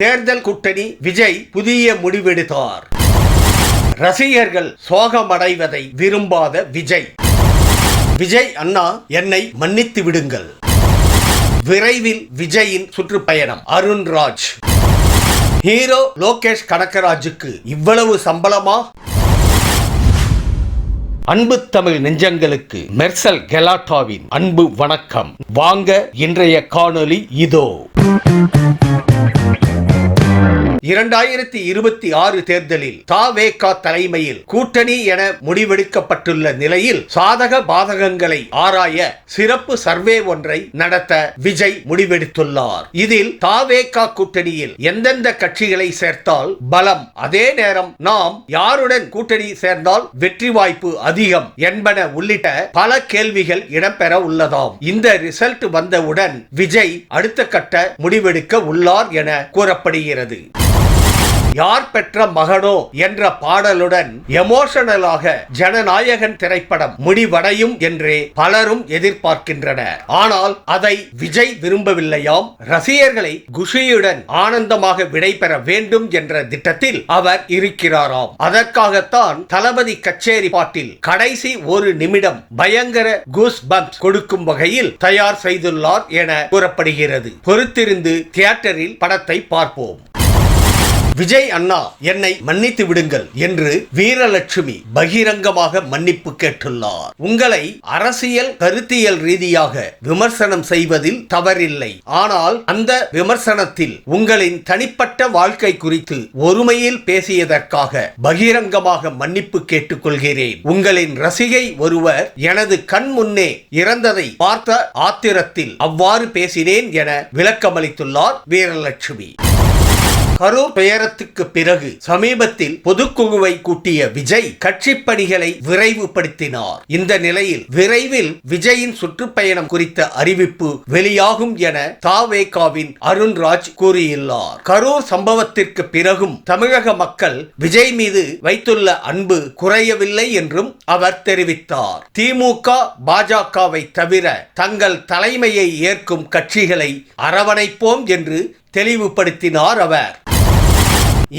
தேர்தல் கூட்டணி விஜய் புதிய முடிவெடுத்தார். ரசிகர்கள் சோகமடைவதை விரும்பாத விஜய் அண்ணா என்னை மன்னித்து விடுங்கள். விரைவில் விஜயின் சுற்றுப்பயணம். அருண்ராஜ். ஹீரோ லோகேஷ் கனகராஜுக்கு இவ்வளவு சம்பளமா? அன்பு தமிழ் நெஞ்சங்களுக்கு மெர்சல் கெலாட்டாவின் அன்பு வணக்கம். வாங்க இன்றைய காணொளி இதோ. 2026 தேர்தலில் தவேக தலைமையில் கூட்டணி என முடிவெடுக்கப்பட்டுள்ள நிலையில் சாதக பாதகங்களை ஆராய சிறப்பு சர்வே ஒன்றை நடத்த விஜய் முடிவெடுத்துள்ளார். இதில் தவேக கூட்டணியில் எந்தெந்த கட்சிகளை சேர்த்தால் பலம், அதே நேரம் நாம் யாருடன் கூட்டணி சேர்ந்தால் வெற்றி வாய்ப்பு அதிகம் என்பன உள்ளிட்ட பல கேள்விகள் இடம்பெற உள்ளதாம். இந்த ரிசல்ட் வந்தவுடன் விஜய் அடுத்த கட்ட முடிவெடுக்க உள்ளார் என கூறப்படுகிறது. யார் பெற்ற மகனோ என்ற பாடலுடன் எமோஷனலாக ஜனநாயகன் திரைப்படம் முடிவடையும் என்றே பலரும் எதிர்பார்க்கின்றனர். ஆனால் அதை விஜய் விரும்பவில்லையாம். ரசிகர்களை குஷியுடன் ஆனந்தமாக விடைபெற வேண்டும் என்ற திட்டத்தில் அவர் இருக்கிறாராம். அதற்காகத்தான் தளபதி கச்சேரி பாட்டில் கடைசி ஒரு நிமிடம் பயங்கர கூஸ் பம்ப்ஸ் கொடுக்கும் வகையில் தயார் செய்துள்ளார் என கூறப்படுகிறது. பொறுத்திருந்து தியேட்டரில் படத்தை பார்ப்போம். விஜய் அண்ணா என்னை மன்னித்து விடுங்கள் என்று வீரலட்சுமி பகிரங்கமாக மன்னிப்பு கேட்டுள்ளார். உங்களை அரசியல் கருத்தியல் ரீதியாக விமர்சனம் செய்வதில் தவறில்லை. ஆனால் அந்த விமர்சனத்தில் உங்களின் தனிப்பட்ட வாழ்க்கை குறித்து ஒருமையில் பேசியதற்காக பகிரங்கமாக மன்னிப்பு கேட்டுக்கொள்கிறேன். உங்களின் ரசிகை ஒருவர் எனது கண் முன்னே இறந்ததை பார்த்த ஆத்திரத்தில் அவ்வாறு பேசினேன் என விளக்கமளித்துள்ளார் வீரலட்சுமி. கரூர் பெயரத்துக்கு பிறகு சமீபத்தில் பொதுக்குழுவை கூட்டிய விஜய் கட்சி பணிகளை விரைவுபடுத்தினார். இந்த நிலையில் விரைவில் விஜயின் சுற்றுப்பயணம் குறித்த அறிவிப்பு வெளியாகும் என தவேகவின் அருண்ராஜ் கூறியுள்ளார். கரூர் சம்பவத்திற்கு பிறகும் தமிழக மக்கள் விஜய் மீது வைத்துள்ள அன்பு குறையவில்லை என்றும் அவர் தெரிவித்தார். திமுக பாஜகவை தவிர தங்கள் தலைமையை ஏற்கும் கட்சிகளை அரவணைப்போம் என்று தெளிவுபடுத்தினார் அவர்.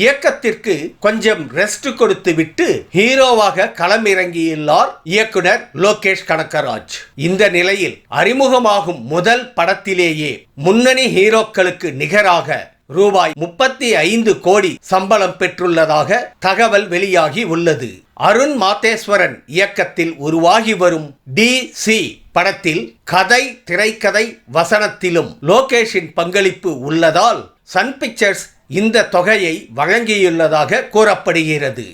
இயக்கத்திற்கு கொஞ்சம் ரெஸ்ட் கொடுத்து விட்டு ஹீரோவாக களமிறங்கியுள்ளார் இயக்குனர் லோகேஷ் கனகராஜ். இந்த நிலையில் அறிமுகமாகும் முதல் படத்திலேயே முன்னணி ஹீரோக்களுக்கு நிகராக ரூபாய் 35 கோடி சம்பளம் பெற்றுள்ளதாக தகவல் வெளியாகி உள்ளது. அருண் மாதேஸ்வரன் இயக்கத்தில் உருவாகி வரும் DC படத்தில் கதை, திரைக்கதை, வசனத்திலும் லோகேஷின் பங்களிப்பு உள்ளதால் சன் பிக்சர்ஸ் இந்த தொகையை வழங்கியுள்ளதாக கூறப்படுகிறது.